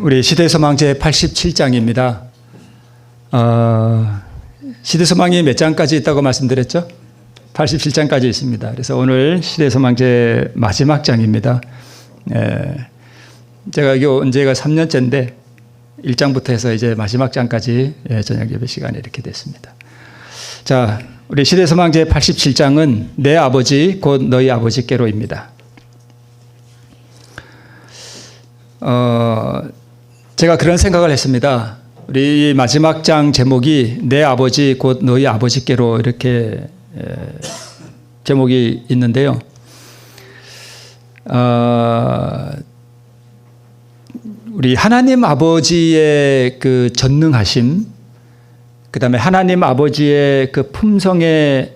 우리 시대소망 제87장입니다. 시대소망이 몇 장까지 있다고 말씀드렸죠? 87장까지 있습니다. 그래서 오늘 시대소망 제 마지막 장입니다. 제가 여기 온 지가 3년째인데 1장부터 해서 이제 마지막 장까지 저녁 예배 시간에 이렇게 됐습니다. 자, 우리 시대소망 제 87장은 내 아버지 곧 너희 아버지께로입니다. 제가 그런 생각을 했습니다. 우리 마지막 장 제목이 내 아버지 곧 너희 아버지께로 이렇게 제목이 있는데요. 우리 하나님 아버지의 그 전능하심, 그 다음에 하나님 아버지의 그 품성의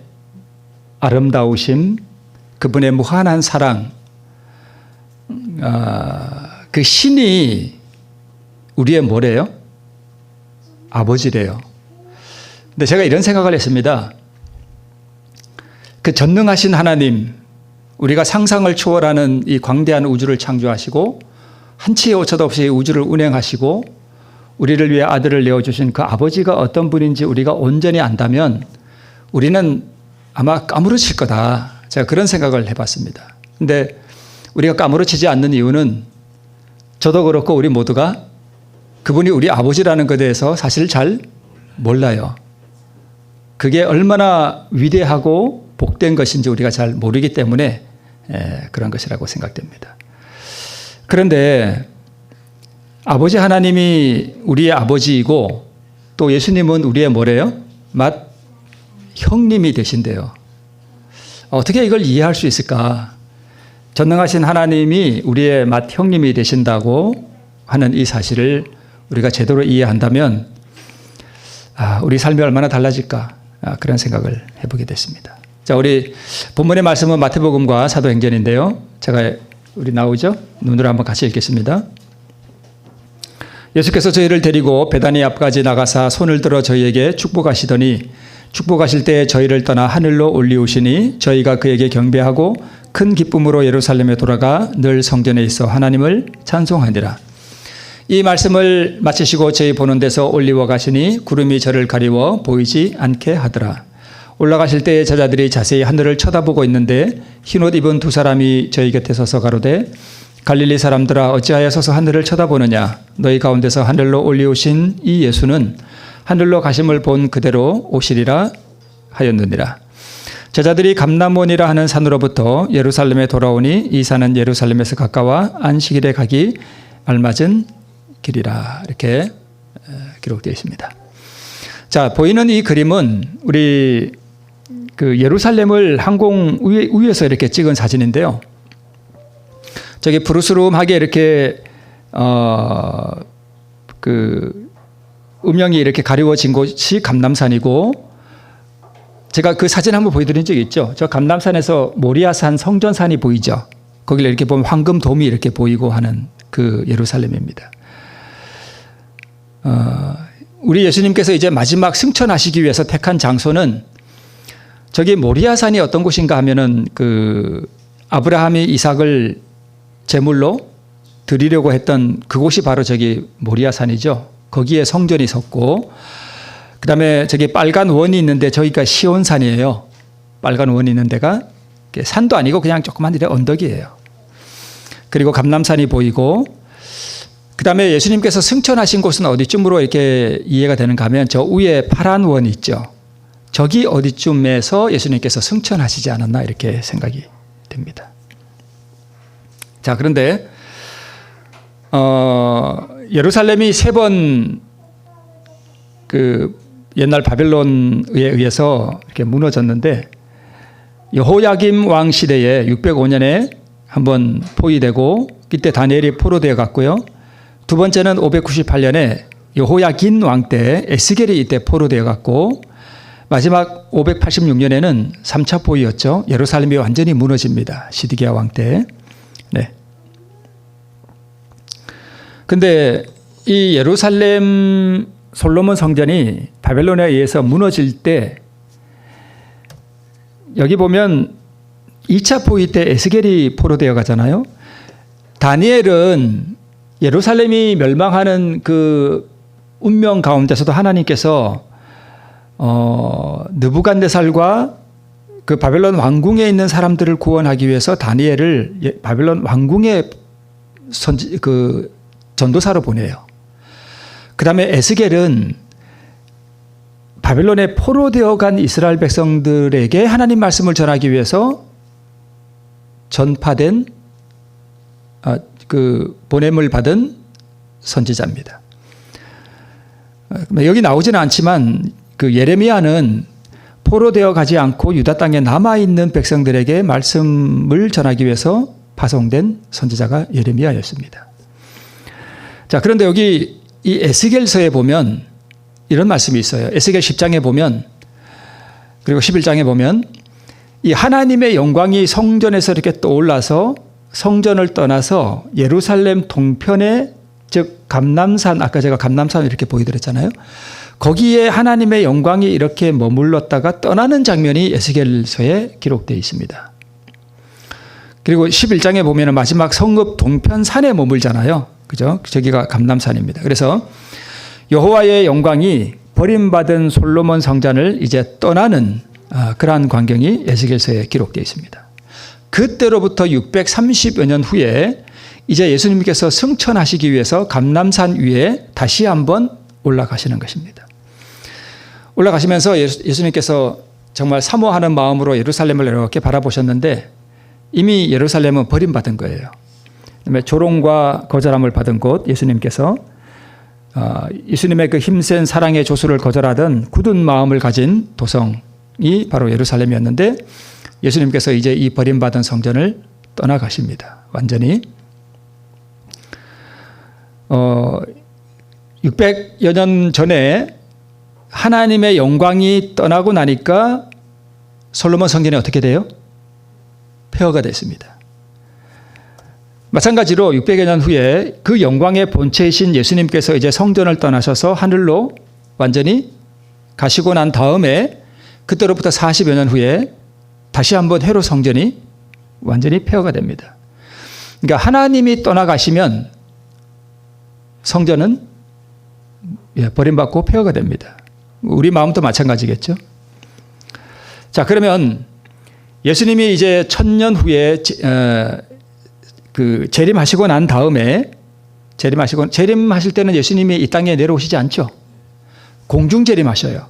아름다우심, 그분의 무한한 사랑, 그 신이 우리의 뭐래요? 아버지래요. 근데 제가 이런 생각을 했습니다. 그 전능하신 하나님, 우리가 상상을 초월하는 이 광대한 우주를 창조하시고 한치의 오차도 없이 우주를 운행하시고 우리를 위해 아들을 내어주신 그 아버지가 어떤 분인지 우리가 온전히 안다면 우리는 아마 까무러칠 거다. 제가 그런 생각을 해봤습니다. 근데 우리가 까무러치지 않는 이유는 저도 그렇고 우리 모두가 그분이 우리 아버지라는 것에 대해서 사실 잘 몰라요. 그게 얼마나 위대하고 복된 것인지 우리가 잘 모르기 때문에 그런 것이라고 생각됩니다. 그런데 아버지 하나님이 우리의 아버지이고 또 예수님은 우리의 뭐래요? 맏 형님이 되신대요. 어떻게 이걸 이해할 수 있을까? 전능하신 하나님이 우리의 맏 형님이 되신다고 하는 이 사실을 우리가 제대로 이해한다면 우리 삶이 얼마나 달라질까 그런 생각을 해보게 됐습니다. 자, 우리 본문의 말씀은 마태복음과 사도행전인데요. 우리 나오죠? 눈으로 한번 같이 읽겠습니다. 예수께서 저희를 데리고 베다니 앞까지 나가사 손을 들어 저희에게 축복하시더니 축복하실 때 저희를 떠나 하늘로 올리우시니 저희가 그에게 경배하고 큰 기쁨으로 예루살렘에 돌아가 늘 성전에 있어 하나님을 찬송하니라. 이 말씀을 마치시고 저희 보는 데서 올리워 가시니 구름이 저를 가리워 보이지 않게 하더라. 올라가실 때 제자들이 자세히 하늘을 쳐다보고 있는데 흰옷 입은 두 사람이 저희 곁에 서서 가로되 갈릴리 사람들아 어찌하여 서서 하늘을 쳐다보느냐. 너희 가운데서 하늘로 올리우신 이 예수는 하늘로 가심을 본 그대로 오시리라 하였느니라. 제자들이 감람원이라 하는 산으로부터 예루살렘에 돌아오니 이 산은 예루살렘에서 가까워 안식일에 가기 알맞은 길이라. 이렇게 기록되어 있습니다. 자, 보이는 이 그림은 우리 그 예루살렘을 항공 위에서 이렇게 찍은 사진인데요. 저기 푸르스름하게 이렇게 그 음영이 이렇게 가리워진 곳이 감람산이고, 제가 그 사진 한번 보여드린 적이 있죠. 저 감람산에서 모리아산 성전산이 보이죠. 거기를 이렇게 보면 황금돔이 이렇게 보이고 하는 그 예루살렘입니다. 우리 예수님께서 이제 마지막 승천하시기 위해서 택한 장소는 저기 모리아산이 어떤 곳인가 하면은 그 아브라함이 이삭을 제물로 드리려고 했던 그곳이 바로 저기 모리아산이죠. 거기에 성전이 섰고, 그 다음에 저기 빨간 원이 있는데 저기가 시온산이에요. 빨간 원이 있는 데가 산도 아니고 그냥 조그만 이래 언덕이에요. 그리고 감람산이 보이고, 그 다음에 예수님께서 승천하신 곳은 어디쯤으로 이렇게 이해가 되는가 하면 저 위에 파란 원이 있죠. 저기 어디쯤에서 예수님께서 승천하시지 않았나 이렇게 생각이 됩니다. 자, 그런데 예루살렘이 세 번 그 옛날 바벨론에 의해서 이렇게 무너졌는데 여호야김 왕 시대에 605년에 한번 포위되고 이때 다니엘이 포로되어 갔고요. 두 번째는 598년에 여호야긴 왕 때 에스겔이 이때 포로되어 갔고, 마지막 586년에는 3차 포위였죠. 예루살렘이 완전히 무너집니다. 시드기야 왕 때. 네. 근데 이 예루살렘 솔로몬 성전이 바벨론에 의해서 무너질 때 여기 보면 2차 포위 때 에스겔이 포로되어 가잖아요. 다니엘은 예루살렘이 멸망하는 그 운명 가운데서도 하나님께서 느부갓네살과 그 바벨론 왕궁에 있는 사람들을 구원하기 위해서 다니엘을 바벨론 왕궁의 전도사로 보내요. 그 다음에 에스겔은 바벨론에 포로되어 간 이스라엘 백성들에게 하나님 말씀을 전하기 위해서 전파된 그 보냄을 받은 선지자입니다. 여기 나오지는 않지만 그 예레미야는 포로되어 가지 않고 유다 땅에 남아있는 백성들에게 말씀을 전하기 위해서 파송된 선지자가 예레미야였습니다. 자, 그런데 여기 이 에스겔서에 보면 이런 말씀이 있어요. 에스겔 10장에 보면, 그리고 11장에 보면 이 하나님의 영광이 성전에서 이렇게 떠올라서 성전을 떠나서 예루살렘 동편에, 즉 감람산, 아까 제가 감람산을 이렇게 보여드렸잖아요. 거기에 하나님의 영광이 이렇게 머물렀다가 떠나는 장면이 에스겔서에 기록되어 있습니다. 그리고 11장에 보면 마지막 성읍 동편 산에 머물잖아요. 그죠? 저기가 감람산입니다. 그래서 여호와의 영광이 버림받은 솔로몬 성전을 이제 떠나는 그러한 광경이 에스겔서에 기록되어 있습니다. 그때로부터 630여 년 후에 이제 예수님께서 승천하시기 위해서 감람산 위에 다시 한번 올라가시는 것입니다. 올라가시면서 예수님께서 정말 사모하는 마음으로 예루살렘을 이렇게 바라보셨는데 이미 예루살렘은 버림받은 거예요. 그다음에 조롱과 거절함을 받은 곳, 예수님께서 예수님의 그 힘센 사랑의 조수를 거절하던 굳은 마음을 가진 도성이 바로 예루살렘이었는데 예수님께서 이제 이 버림받은 성전을 떠나가십니다. 완전히 600여 년 전에 하나님의 영광이 떠나고 나니까 솔로몬 성전이 어떻게 돼요? 폐허가 됐습니다. 마찬가지로 600여 년 후에 그 영광의 본체이신 예수님께서 이제 성전을 떠나셔서 하늘로 완전히 가시고 난 다음에 그때로부터 40여 년 후에 다시 한번 헤롯 성전이 완전히 폐허가 됩니다. 그러니까 하나님이 떠나가시면 성전은 버림받고 폐허가 됩니다. 우리 마음도 마찬가지겠죠. 자, 그러면 예수님이 이제 1000년 후에 그 재림하시고 난 다음에 재림하실 때는 예수님이 이 땅에 내려오시지 않죠. 공중 재림하셔요.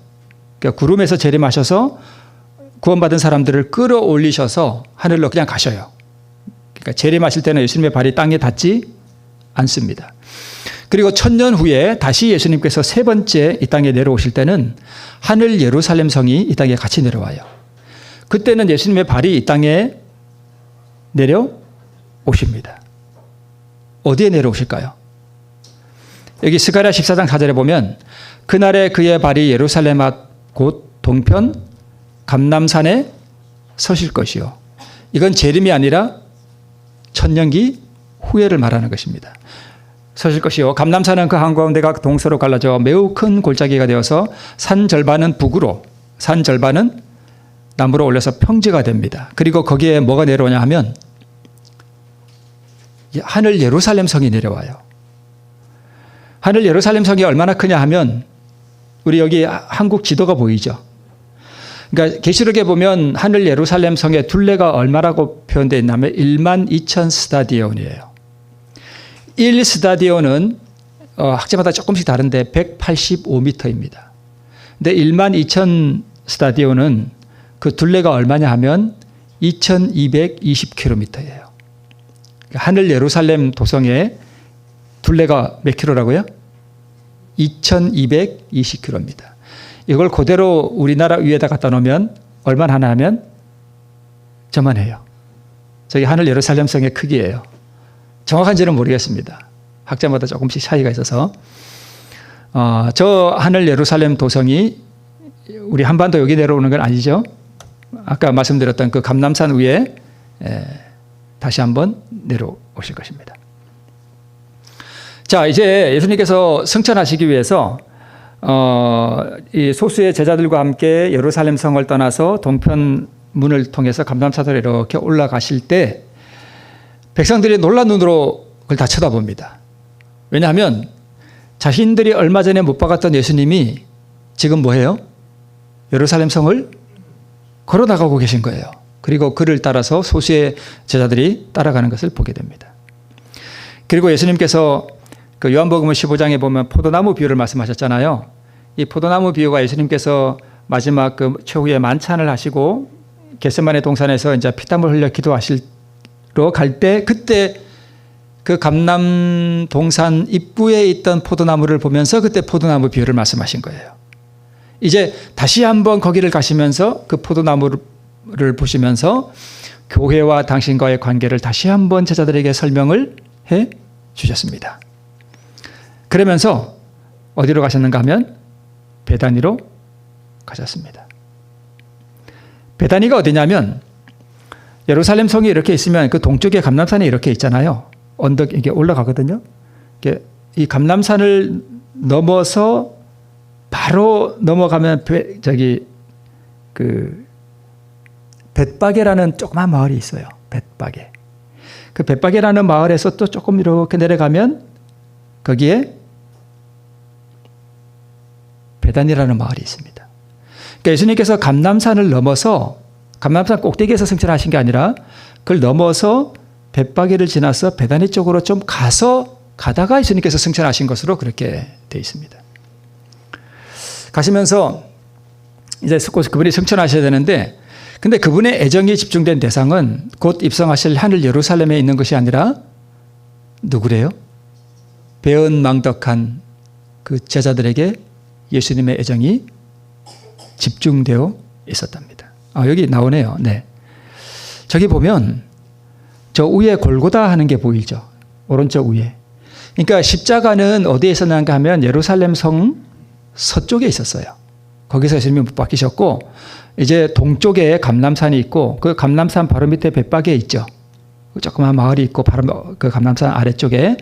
그러니까 구름에서 재림하셔서 구원받은 사람들을 끌어올리셔서 하늘로 그냥 가셔요. 그러니까 재림하실 때는 예수님의 발이 땅에 닿지 않습니다. 그리고 1000년 후에 다시 예수님께서 세 번째 이 땅에 내려오실 때는 하늘 예루살렘 성이 이 땅에 같이 내려와요. 그때는 예수님의 발이 이 땅에 내려오십니다. 어디에 내려오실까요? 여기 스가랴 14장 4절에 보면 그날에 그의 발이 예루살렘 앞 곧 동편 감람산에 서실 것이요. 이건 재림이 아니라 천년기 후회를 말하는 것입니다. 서실 것이요. 감람산은 그 한가운데가 동서로 갈라져 매우 큰 골짜기가 되어서 산 절반은 북으로, 산 절반은 남으로 올려서 평지가 됩니다. 그리고 거기에 뭐가 내려오냐 하면 하늘 예루살렘 성이 내려와요. 하늘 예루살렘 성이 얼마나 크냐 하면 우리 여기 한국 지도가 보이죠. 그러니까 계시록에 보면 하늘 예루살렘 성의 둘레가 얼마라고 표현되어 있냐면 12,000 스타디온이에요. 1 스타디온은 학자마다 조금씩 다른데 185m입니다. 근데 12,000 스타디온은 그 둘레가 얼마냐 하면 2220km예요. 하늘 예루살렘 도성의 둘레가 몇 킬로라고요? 2220km입니다. 이걸 그대로 우리나라 위에다 갖다 놓으면 얼마나 하나 하면 저만해요. 저기 하늘 예루살렘 성의 크기예요. 정확한지는 모르겠습니다. 학자마다 조금씩 차이가 있어서 저 하늘 예루살렘 도성이 우리 한반도 여기 내려오는 건 아니죠. 아까 말씀드렸던 그 감람산 위에 다시 한번 내려오실 것입니다. 자, 이제 예수님께서 승천하시기 위해서 이 소수의 제자들과 함께 예루살렘 성을 떠나서 동편 문을 통해서 감람산으로 이렇게 올라가실 때 백성들이 놀란 눈으로 그걸 다 쳐다봅니다. 왜냐하면 자신들이 얼마 전에 못 박았던 예수님이 지금 뭐해요? 예루살렘 성을 걸어 나가고 계신 거예요. 그리고 그를 따라서 소수의 제자들이 따라가는 것을 보게 됩니다. 그리고 예수님께서 그 요한복음 15장에 보면 포도나무 비유를 말씀하셨잖아요. 이 포도나무 비유가 예수님께서 마지막 그 최후의 만찬을 하시고 겟세마네 동산에서 이제 피땀을 흘려 기도하시러 갈 때, 그때 그 감람 동산 입구에 있던 포도나무를 보면서 그때 포도나무 비유를 말씀하신 거예요. 이제 다시 한번 거기를 가시면서 그 포도나무를 보시면서 교회와 당신과의 관계를 다시 한번 제자들에게 설명을 해 주셨습니다. 그러면서 어디로 가셨는가 하면 베다니로 가셨습니다. 베다니가 어디냐면 예루살렘 성이 이렇게 있으면 그 동쪽에 감람산이 이렇게 있잖아요. 언덕 이게 올라가거든요. 이 감람산을 넘어서 바로 넘어가면 그 벳바게라는 조그만 마을이 있어요. 벳바게. 그 벳바게라는 마을에서 또 조금 이렇게 내려가면 거기에 베단이라는 마을이 있습니다. 그러니까 예수님께서 감람산을 넘어서 감람산 꼭대기에서 승천하신 게 아니라 그걸 넘어서 벳바게를 지나서 베다니 쪽으로 좀 가다가 예수님께서 승천하신 것으로 그렇게 되어 있습니다. 가시면서 이제 그분이 승천하셔야 되는데, 근데 그분의 애정이 집중된 대상은 곧 입성하실 하늘 예루살렘에 있는 것이 아니라 누구래요? 배은망덕한 그 제자들에게 예수님의 애정이 집중되어 있었답니다. 여기 나오네요. 네. 저기 보면 저 위에 골고다 하는 게 보이죠. 오른쪽 위에. 그러니까 십자가는 어디에 있었는가 하면 예루살렘 성 서쪽에 있었어요. 거기서 예수님이 못 박히셨고, 이제 동쪽에 감람산이 있고 그 감람산 바로 밑에 벳바게 있죠. 조그마한 마을이 있고 바로 그 감람산 아래쪽에,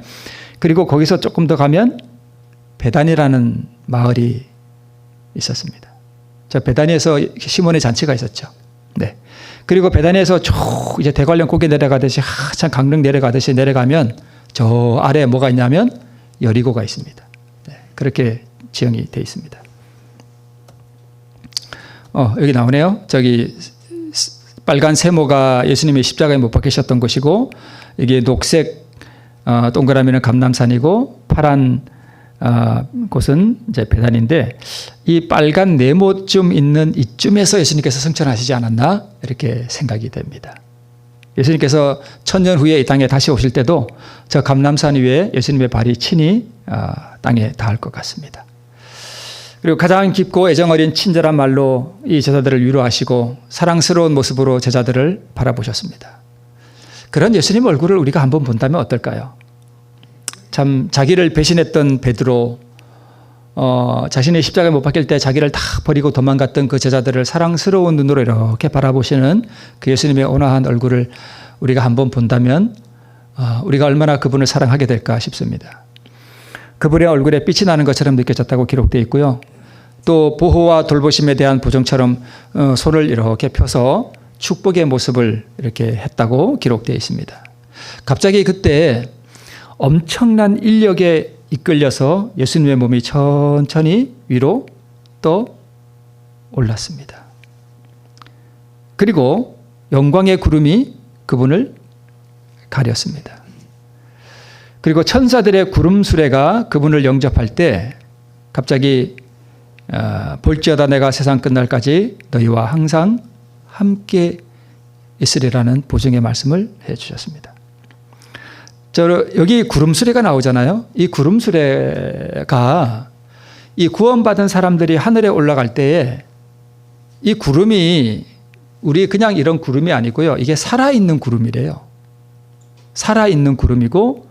그리고 거기서 조금 더 가면 베단이라는 마을이 있었습니다. 저 베다니에서 시몬의 잔치가 있었죠. 네. 그리고 베다니에서 쭉 이제 대관령 고개 내려가듯이 한참 강릉 내려가듯이 내려가면 저 아래에 뭐가 있냐면 여리고가 있습니다. 네. 그렇게 지형이 되어 있습니다. 여기 나오네요. 저기 빨간 세모가 예수님이 십자가에 못 박히셨던 곳이고, 이게 녹색 동그라미는 감람산이고 파란 곳은 이제 베단인데, 이 빨간 네모쯤 있는 이쯤에서 예수님께서 승천하시지 않았나 이렇게 생각이 됩니다. 예수님께서 천년 후에 이 땅에 다시 오실 때도 저 감람산 위에 예수님의 발이 친히 땅에 닿을 것 같습니다. 그리고 가장 깊고 애정어린 친절한 말로 이 제자들을 위로하시고 사랑스러운 모습으로 제자들을 바라보셨습니다. 그런 예수님 얼굴을 우리가 한번 본다면 어떨까요? 참 자기를 배신했던 베드로, 자신의 십자가에 못 박힐 때 자기를 다 버리고 도망갔던 그 제자들을 사랑스러운 눈으로 이렇게 바라보시는 그 예수님의 온화한 얼굴을 우리가 한번 본다면 우리가 얼마나 그분을 사랑하게 될까 싶습니다. 그분의 얼굴에 빛이 나는 것처럼 느껴졌다고 기록되어 있고요. 또 보호와 돌보심에 대한 보정처럼 손을 이렇게 펴서 축복의 모습을 이렇게 했다고 기록되어 있습니다. 갑자기 그때 엄청난 인력에 이끌려서 예수님의 몸이 천천히 위로 또 올랐습니다. 그리고 영광의 구름이 그분을 가렸습니다. 그리고 천사들의 구름 수레가 그분을 영접할 때 갑자기 볼지어다 내가 세상 끝날까지 너희와 항상 함께 있으리라는 보증의 말씀을 해주셨습니다. 여기 구름 수레가 나오잖아요. 이 구름 수레가 이 구원받은 사람들이 하늘에 올라갈 때에 이 구름이 우리 그냥 이런 구름이 아니고요. 이게 살아있는 구름이래요. 살아있는 구름이고,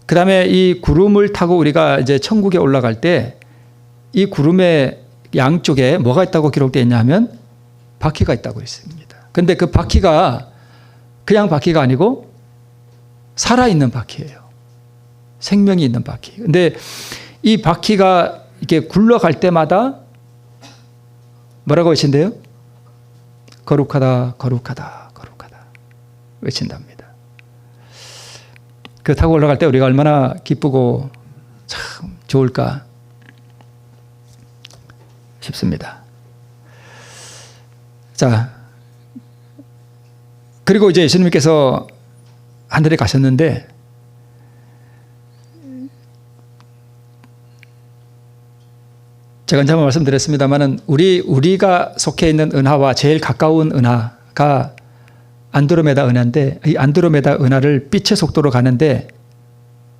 그 다음에 이 구름을 타고 우리가 이제 천국에 올라갈 때 이 구름의 양쪽에 뭐가 있다고 기록되어 있냐면 바퀴가 있다고 했습니다. 근데 그 바퀴가 그냥 바퀴가 아니고 살아있는 바퀴예요. 생명이 있는 바퀴. 근데 이 바퀴가 이렇게 굴러갈 때마다 뭐라고 외친대요? 거룩하다, 거룩하다, 거룩하다 외친답니다. 그 타고 올라갈 때 우리가 얼마나 기쁘고 참 좋을까 싶습니다. 자, 그리고 이제 예수님께서 하늘에 가셨는데 제가 언제 한번 말씀드렸습니다만은 우리가 속해 있는 은하와 제일 가까운 은하가 안드로메다 은하인데 이 안드로메다 은하를 빛의 속도로 가는데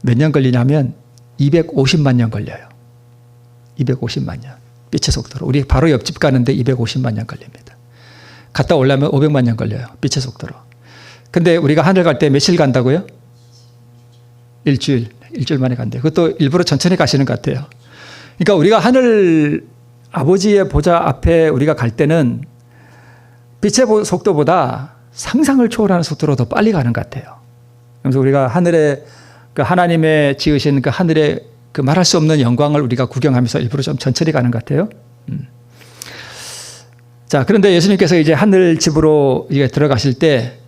몇 년 걸리냐면 250만 년 걸려요. 250만 년. 빛의 속도로. 우리 바로 옆집 가는데 250만 년 걸립니다. 갔다 오려면 500만 년 걸려요. 빛의 속도로. 근데 우리가 하늘 갈 때 며칠 간다고요? 일주일 만에 간대요. 그것도 일부러 천천히 가시는 것 같아요. 그러니까 우리가 하늘 아버지의 보좌 앞에 우리가 갈 때는 빛의 속도보다 상상을 초월하는 속도로 더 빨리 가는 것 같아요. 그래서 우리가 하늘에 그 하나님의 지으신 그 하늘의 그 말할 수 없는 영광을 우리가 구경하면서 일부러 좀 천천히 가는 것 같아요. 자, 그런데 예수님께서 이제 하늘 집으로 이게 들어가실 때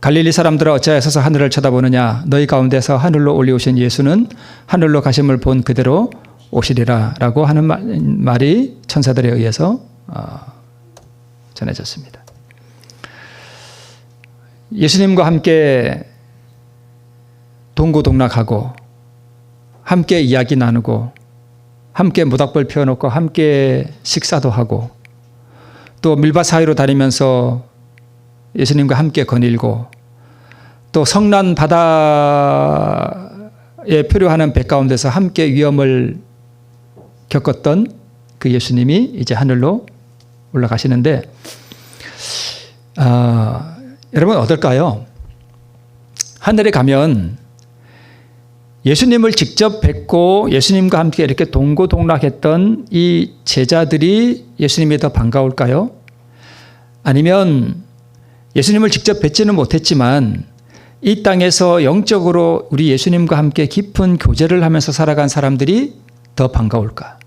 갈릴리 사람들아 어찌하여서 하늘을 쳐다보느냐 너희 가운데서 하늘로 올리우신 예수는 하늘로 가심을 본 그대로 오시리라 라고 하는 말이 천사들에 의해서 전해졌습니다. 예수님과 함께 동고동락하고 함께 이야기 나누고 함께 모닥불 피워놓고 함께 식사도 하고 또 밀밭 사이로 다니면서 예수님과 함께 거닐고 또 성난 바다에 표류하는 배 가운데서 함께 위험을 겪었던 그 예수님이 이제 하늘로 올라가시는데 여러분 어떨까요? 하늘에 가면 예수님을 직접 뵙고 예수님과 함께 이렇게 동고동락했던 이 제자들이 예수님이 더 반가울까요? 아니면 예수님을 직접 뵙지는 못했지만 이 땅에서 영적으로 우리 예수님과 함께 깊은 교제를 하면서 살아간 사람들이 더 반가울까?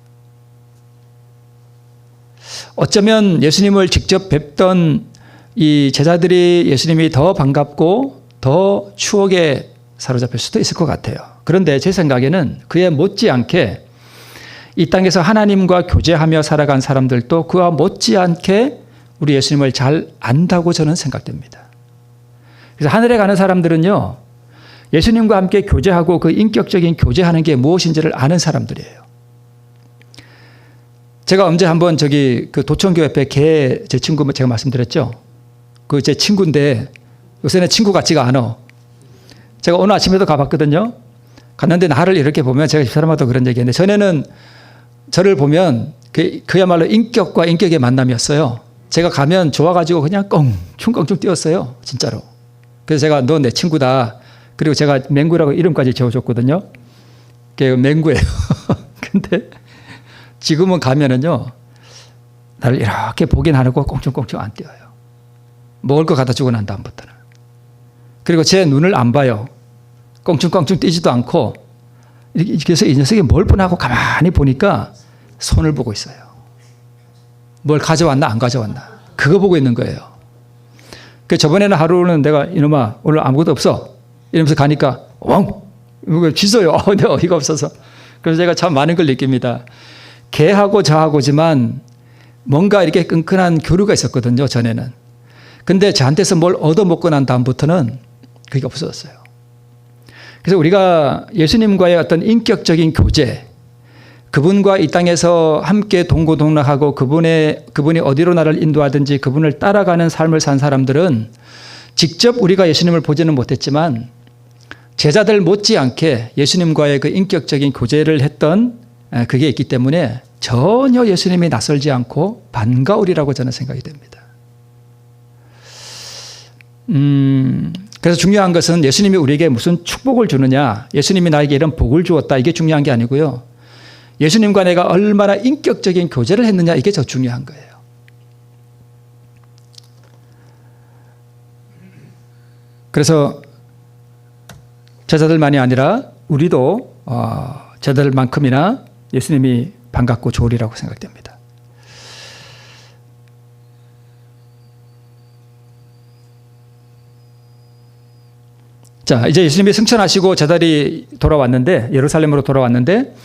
어쩌면 예수님을 직접 뵙던 이 제자들이 예수님이 더 반갑고 더 추억에 사로잡힐 수도 있을 것 같아요. 그런데 제 생각에는 그에 못지않게 이 땅에서 하나님과 교제하며 살아간 사람들도 그와 못지않게 우리 예수님을 잘 안다고 저는 생각됩니다. 그래서 하늘에 가는 사람들은요, 예수님과 함께 교제하고 그 인격적인 교제하는 게 무엇인지를 아는 사람들이에요. 제가 언제 한번 그 도청교 옆에 제 친구 제가 말씀드렸죠. 그 제 친구인데 요새는 친구 같지가 않아. 제가 오늘 아침에도 가봤거든요. 갔는데 나를 이렇게 보면 제가 집사람하고도 그런 얘기했는데 전에는 저를 보면 그야말로 인격과 인격의 만남이었어요. 제가 가면 좋아가지고 그냥 껑충껑충 뛰었어요. 진짜로. 그래서 제가 너 내 친구다. 그리고 제가 맹구라고 이름까지 지어줬거든요. 그게 맹구예요. 근데 지금은 가면은요, 나를 이렇게 보긴 안 하고 꽁충꽁충 안 뛰어요. 먹을 거 갖다 주고 난 다음부터는. 그리고 제 눈을 안 봐요. 꽁충꽁충 뛰지도 않고. 그래서 이 녀석이 뭘 보나고 가만히 보니까 손을 보고 있어요. 뭘 가져왔나 안 가져왔나. 그거 보고 있는 거예요. 그 저번에는 하루는 내가 이놈아 오늘 아무것도 없어. 이러면서 가니까 왕! 이거 짖어요. 내가 어이가 없어서. 그래서 제가 참 많은 걸 느낍니다. 걔하고 저하고지만 뭔가 이렇게 끈끈한 교류가 있었거든요. 전에는. 근데 저한테서 뭘 얻어먹고 난 다음부터는 그게 없어졌어요. 그래서 우리가 예수님과의 어떤 인격적인 교제, 그분과 이 땅에서 함께 동고동락하고 그분이 어디로 나를 인도하든지 그분을 따라가는 삶을 산 사람들은 직접 우리가 예수님을 보지는 못했지만 제자들 못지않게 예수님과의 그 인격적인 교제를 했던 그게 있기 때문에 전혀 예수님이 낯설지 않고 반가우리라고 저는 생각이 됩니다. 그래서 중요한 것은 예수님이 우리에게 무슨 축복을 주느냐, 예수님이 나에게 이런 복을 주었다, 이게 중요한 게 아니고요. 예수님과 내가 얼마나 인격적인 교제를 했느냐, 이게 더 중요한 거예요. 그래서 제자들만이 아니라 우리도 제자들만큼이나 예수님이 반갑고 좋으리라고 생각됩니다. 자, 이제 예수님이 승천하시고 제자리 돌아왔는데, 예루살렘으로 돌아왔는데,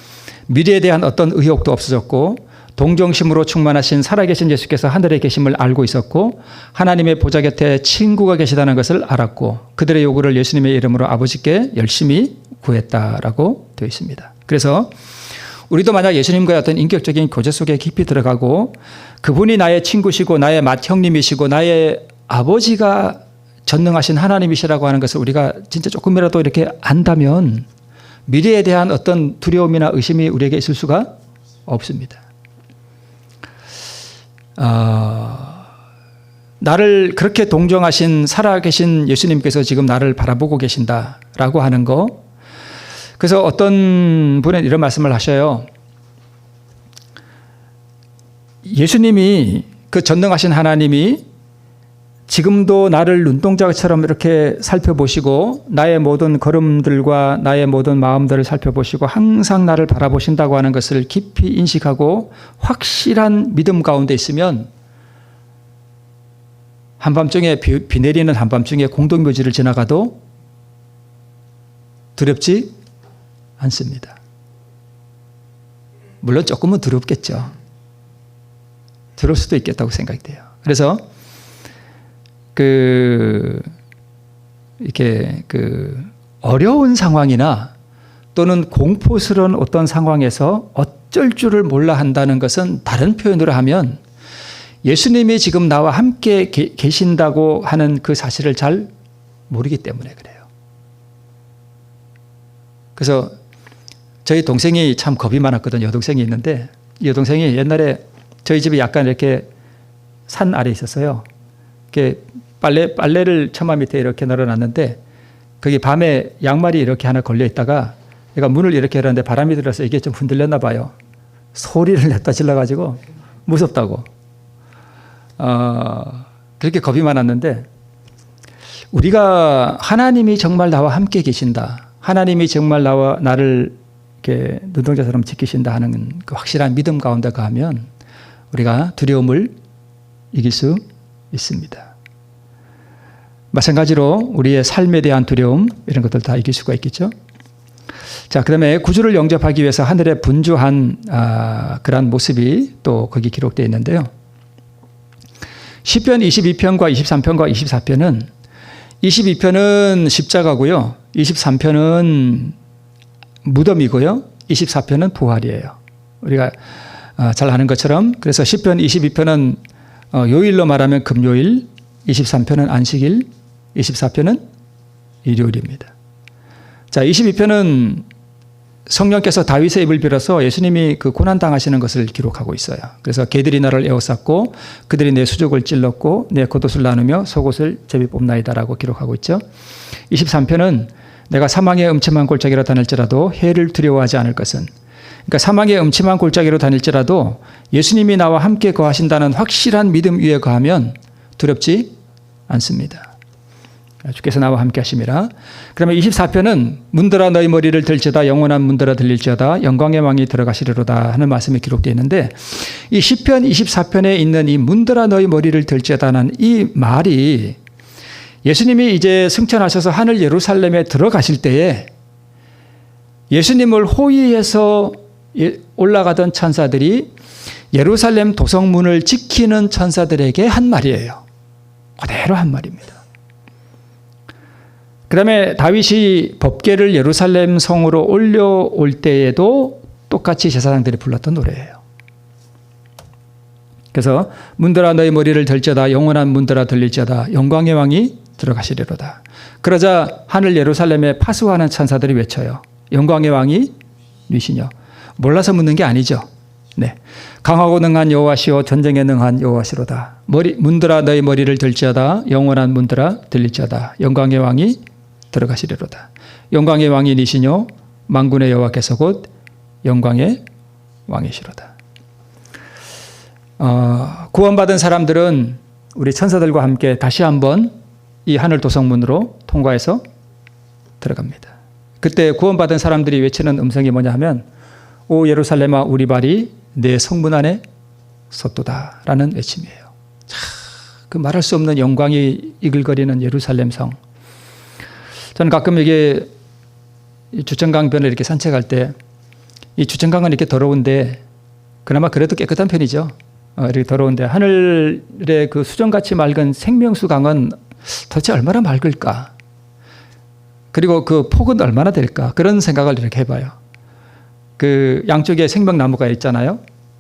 미래에 대한 어떤 의혹도 없어졌고, 동정심으로 충만하신 살아계신 예수께서 하늘에 계심을 알고 있었고, 하나님의 보좌 곁에 친구가 계시다는 것을 알았고, 그들의 요구를 예수님의 이름으로 아버지께 열심히 구했다라고 되어 있습니다. 그래서 우리도 만약 예수님과의 어떤 인격적인 교제 속에 깊이 들어가고, 그분이 나의 친구시고 나의 맏형님이시고 나의 아버지가 전능하신 하나님이시라고 하는 것을 우리가 진짜 조금이라도 이렇게 안다면 미래에 대한 어떤 두려움이나 의심이 우리에게 있을 수가 없습니다. 나를 그렇게 동정하신 살아계신 예수님께서 지금 나를 바라보고 계신다라고 하는 거. 그래서 어떤 분은 이런 말씀을 하셔요. 예수님이, 그 전능하신 하나님이 지금도 나를 눈동자처럼 이렇게 살펴보시고 나의 모든 걸음들과 나의 모든 마음들을 살펴보시고 항상 나를 바라보신다고 하는 것을 깊이 인식하고 확실한 믿음 가운데 있으면 한밤중에 비 내리는 한밤중에 공동묘지를 지나가도 두렵지 않습니다. 물론 조금은 두렵겠죠. 두려울 수도 있겠다고 생각이 돼요. 그래서 이렇게 어려운 상황이나 또는 공포스러운 어떤 상황에서 어쩔 줄을 몰라 한다는 것은 다른 표현으로 하면 예수님이 지금 나와 함께 계신다고 하는 그 사실을 잘 모르기 때문에 그래요. 그래서 저희 동생이 참 겁이 많았거든요. 여동생이 있는데 이 여동생이 옛날에 저희 집이 약간 이렇게 산 아래에 있었어요. 이렇게 빨래를 처마 밑에 이렇게 널어놨는데 거기 밤에 양말이 이렇게 하나 걸려 있다가 얘가 문을 이렇게 열었는데 바람이 들어서 이게 좀 흔들렸나 봐요. 소리를 냈다 질러가지고 무섭다고. 그렇게 겁이 많았는데 우리가 하나님이 정말 나와 함께 계신다. 하나님이 정말 나를 이렇게 눈동자처럼 지키신다 하는 그 확실한 믿음 가운데 가면 우리가 두려움을 이길 수 있습니다. 마찬가지로 우리의 삶에 대한 두려움 이런 것들 다 이길 수가 있겠죠. 자, 그다음에 구주를 영접하기 위해서 하늘에 분주한 그러한 모습이 또 거기 기록되어 있는데요. 시편 22편과 23편과 24편은 22편은 십자가고요. 23편은 무덤이고요. 24편은 부활이에요. 우리가 잘 아는 것처럼 그래서 시편 22편은 요일로 말하면 금요일, 23편은 안식일, 24편은 일요일입니다. 자, 22편은 성령께서 다윗의 입을 빌어서 예수님이 그 고난 당하시는 것을 기록하고 있어요. 그래서 개들이 나를 에워쌌고 그들이 내 수족을 찔렀고 내 겉옷을 나누며 속옷을 제비 뽑나이다라고 기록하고 있죠. 23편은 내가 사망의 음침한 골짜기로 다닐지라도 해를 두려워하지 않을 것은, 그러니까 사망의 음침한 골짜기로 다닐지라도 예수님이 나와 함께 거하신다는 확실한 믿음 위에 거하면 두렵지 않습니다. 주께서 나와 함께 하심이라. 그러면 24편은 문들아 너희 머리를 들지어다 영원한 문들아 들릴지어다 영광의 왕이 들어가시리로다 하는 말씀이 기록되어 있는데 이 시편 24편에 있는 이 문들아 너희 머리를 들지어다는 이 말이 예수님이 이제 승천하셔서 하늘 예루살렘에 들어가실 때에 예수님을 호위해서 올라가던 천사들이 예루살렘 도성문을 지키는 천사들에게 한 말이에요. 그대로 한 말입니다. 그 다음에 다윗이 법궤를 예루살렘 성으로 올려올 때에도 똑같이 제사장들이 불렀던 노래예요. 그래서 문들아 너희 머리를 들지어다 영원한 문들아 들릴지어다 영광의 왕이 들어가시리로다. 그러자 하늘 예루살렘에 파수하는 천사들이 외쳐요. 영광의 왕이 누구시뇨? 몰라서 묻는 게 아니죠. 네, 강하고 능한 여호와시오 전쟁에 능한 여호와시로다. 문들아 너희 머리를 들지어다 영원한 문들아 들릴지어다 영광의 왕이 들어가시리로다. 영광의 왕이 니시뇨 만군의 여호와께서 곧 영광의 왕이시로다. 구원받은 사람들은 우리 천사들과 함께 다시 한번 이 하늘 도성문으로 통과해서 들어갑니다. 그때 구원받은 사람들이 외치는 음성이 뭐냐 하면 오 예루살렘아 우리 발이 내 성문 안에 섰도다 라는 외침이에요. 그 말할 수 없는 영광이 이글거리는 예루살렘 성. 저는 가끔 이게 주천강변을 이렇게 산책할 때 이 주천강은 이렇게 더러운데 그나마 그래도 깨끗한 편이죠. 이렇게 더러운데 하늘의 그 수정같이 맑은 생명수 강은 도대체 얼마나 맑을까? 그리고 그 폭은 얼마나 될까? 그런 생각을 이렇게 해봐요. 그 양쪽에 생명나무가 있잖아요.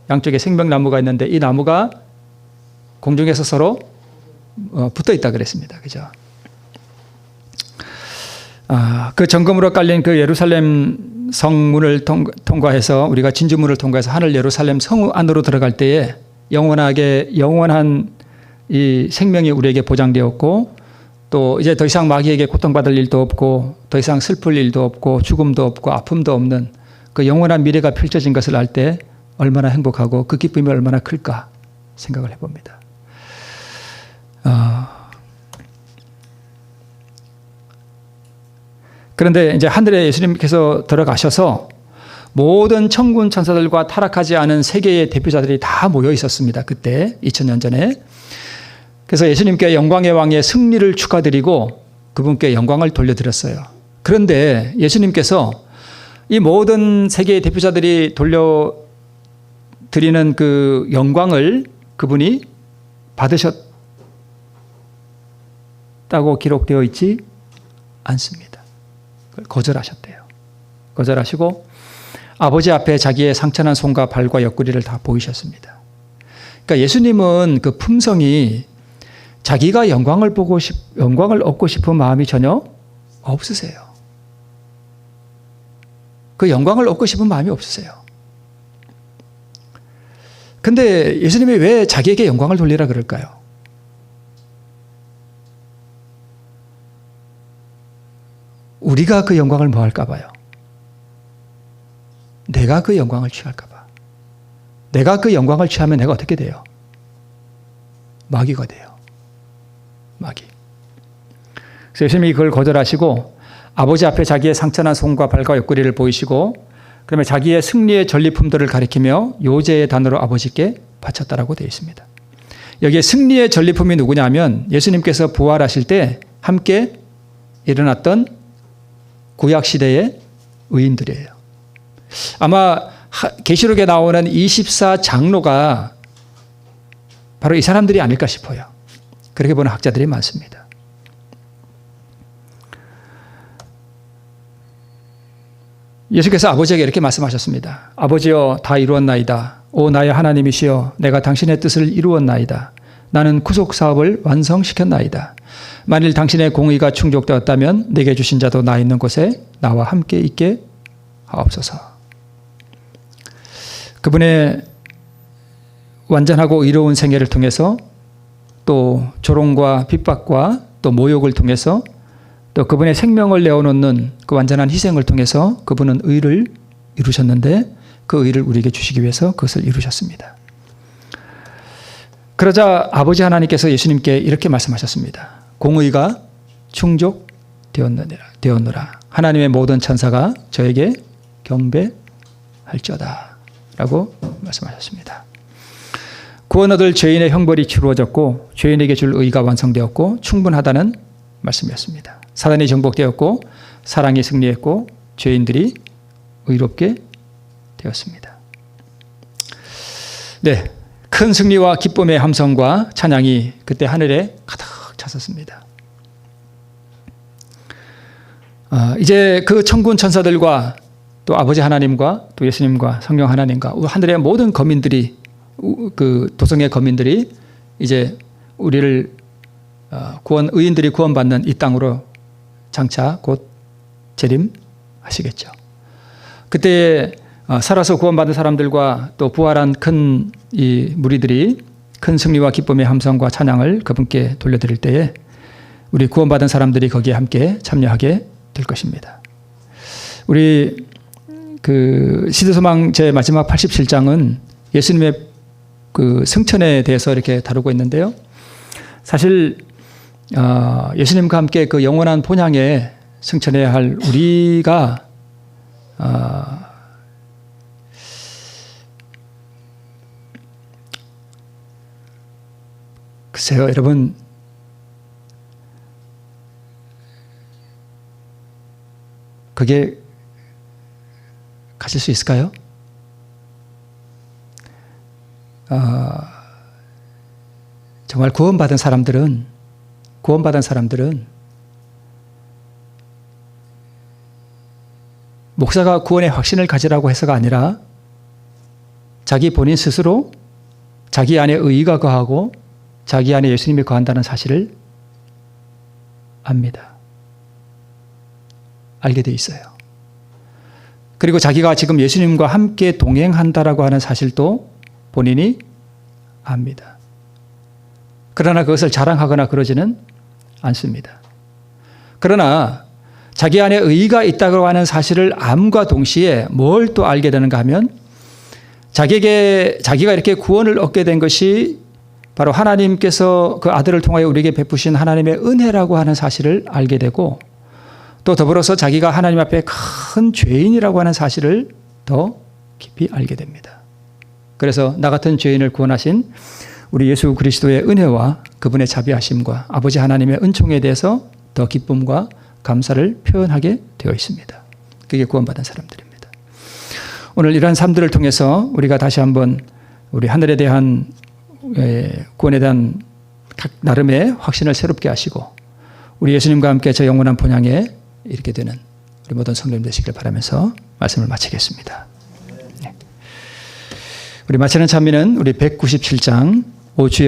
양쪽에 생명나무가 있는데 이 나무가 공중에서 서로 붙어 있다 그랬습니다. 그죠? 그 정금으로 깔린 그 예루살렘 성문을 통과해서 우리가 진주문을 통과해서 하늘 예루살렘 성 안으로 들어갈 때에 영원한 이 생명이 우리에게 보장되었고 또 이제 더 이상 마귀에게 고통받을 일도 없고 더 이상 슬플 일도 없고 죽음도 없고 아픔도 없는 그 영원한 미래가 펼쳐진 것을 알 때 얼마나 행복하고 그 기쁨이 얼마나 클까 생각을 해봅니다. 그런데 이제 하늘에 예수님께서 들어가셔서 모든 천군 천사들과 타락하지 않은 세계의 대표자들이 다 모여 있었습니다. 그때 2000년 전에. 그래서 예수님께 영광의 왕의 승리를 축하드리고 그분께 영광을 돌려드렸어요. 그런데 예수님께서 이 모든 세계의 대표자들이 돌려드리는 그 영광을 그분이 받으셨다고 기록되어 있지 않습니다. 거절하셨대요. 거절하시고 아버지 앞에 자기의 상처난 손과 발과 옆구리를 다 보이셨습니다. 그러니까 예수님은 그 품성이 자기가 영광을 얻고 싶은 마음이 전혀 없으세요. 그 영광을 얻고 싶은 마음이 없으세요. 근데 예수님이 왜 자기에게 영광을 돌리라 그럴까요? 우리가 그 영광을 뭐 할까 봐요. 내가 그 영광을 취할까 봐. 내가 그 영광을 취하면 내가 어떻게 돼요? 마귀가 돼요. 마귀. 그래서 예수님이 그걸 거절하시고 아버지 앞에 자기의 상처난 손과 발과 옆구리를 보이시고 그다음에 자기의 승리의 전리품들을 가리키며 요제의 단어로 아버지께 바쳤다라고 되어 있습니다. 여기에 승리의 전리품이 누구냐면 예수님께서 부활하실 때 함께 일어났던 구약시대의 의인들이에요. 아마 계시록에 나오는 24장로가 바로 이 사람들이 아닐까 싶어요. 그렇게 보는 학자들이 많습니다. 예수께서 아버지에게 이렇게 말씀하셨습니다. 아버지여 다 이루었나이다. 오 나의 하나님이시여 내가 당신의 뜻을 이루었나이다. 나는 구속사업을 완성시켰나이다. 만일 당신의 공의가 충족되었다면 내게 주신 자도 나 있는 곳에 나와 함께 있게 하옵소서. 그분의 완전하고 의로운 생애를 통해서 또 조롱과 핍박과 또 모욕을 통해서 또 그분의 생명을 내어놓는 그 완전한 희생을 통해서 그분은 의를 이루셨는데 그 의를 우리에게 주시기 위해서 그것을 이루셨습니다. 그러자 아버지 하나님께서 예수님께 이렇게 말씀하셨습니다. 공의가 충족되었느라 하나님의 모든 천사가 저에게 경배할지어다 라고 말씀하셨습니다. 구원 얻을 죄인의 형벌이 치루어졌고 죄인에게 줄 의가 완성되었고 충분하다는 말씀이었습니다. 사단이 정복되었고 사랑이 승리했고 죄인들이 의롭게 되었습니다. 네, 큰 승리와 기쁨의 함성과 찬양이 그때 하늘에 가득 찼었습니다. 이제 그 천군 천사들과 또 아버지 하나님과 또 예수님과 성령 하나님과 하늘의 모든 거민들이 그 도성의 거민들이 이제 우리를 의인들이 구원받는 이 땅으로 장차 곧 재림하시겠죠. 그때 살아서 구원받은 사람들과 또 부활한 큰 이 무리들이 큰 승리와 기쁨의 함성과 찬양을 그분께 돌려드릴 때에 우리 구원받은 사람들이 거기에 함께 참여하게 될 것입니다. 우리 그 시대소망 제 마지막 87장은 예수님의 그 승천에 대해서 이렇게 다루고 있는데요. 사실 예수님과 함께 그 영원한 본향에 승천해야 할 우리가 글쎄요, 여러분 그게 가질 수 있을까요? 정말 구원받은 사람들은 목사가 구원의 확신을 가지라고 해서가 아니라 자기 본인 스스로 자기 안에 의의가 거하고 자기 안에 예수님이 거한다는 사실을 압니다. 알게 돼 있어요. 그리고 자기가 지금 예수님과 함께 동행한다라고 하는 사실도 본인이 압니다. 그러나 그것을 자랑하거나 그러지는 않습니다. 그러나 자기 안에 의의가 있다고 하는 사실을 암과 동시에 뭘 또 알게 되는가 하면 자기가 이렇게 구원을 얻게 된 것이 바로 하나님께서 그 아들을 통하여 우리에게 베푸신 하나님의 은혜라고 하는 사실을 알게 되고 또 더불어서 자기가 하나님 앞에 큰 죄인이라고 하는 사실을 더 깊이 알게 됩니다. 그래서 나 같은 죄인을 구원하신 우리 예수 그리스도의 은혜와 그분의 자비하심과 아버지 하나님의 은총에 대해서 더 기쁨과 감사를 표현하게 되어 있습니다. 그게 구원받은 사람들입니다. 오늘 이러한 삶들을 통해서 우리가 다시 한번 우리 하늘에 대한 구원에 대한 각 나름의 확신을 새롭게 하시고 우리 예수님과 함께 저 영원한 본향에 이르게 되는 우리 모든 성도님 되시길 바라면서 말씀을 마치겠습니다. 네. 우리 마치는 찬미는 우리 197장 오 주여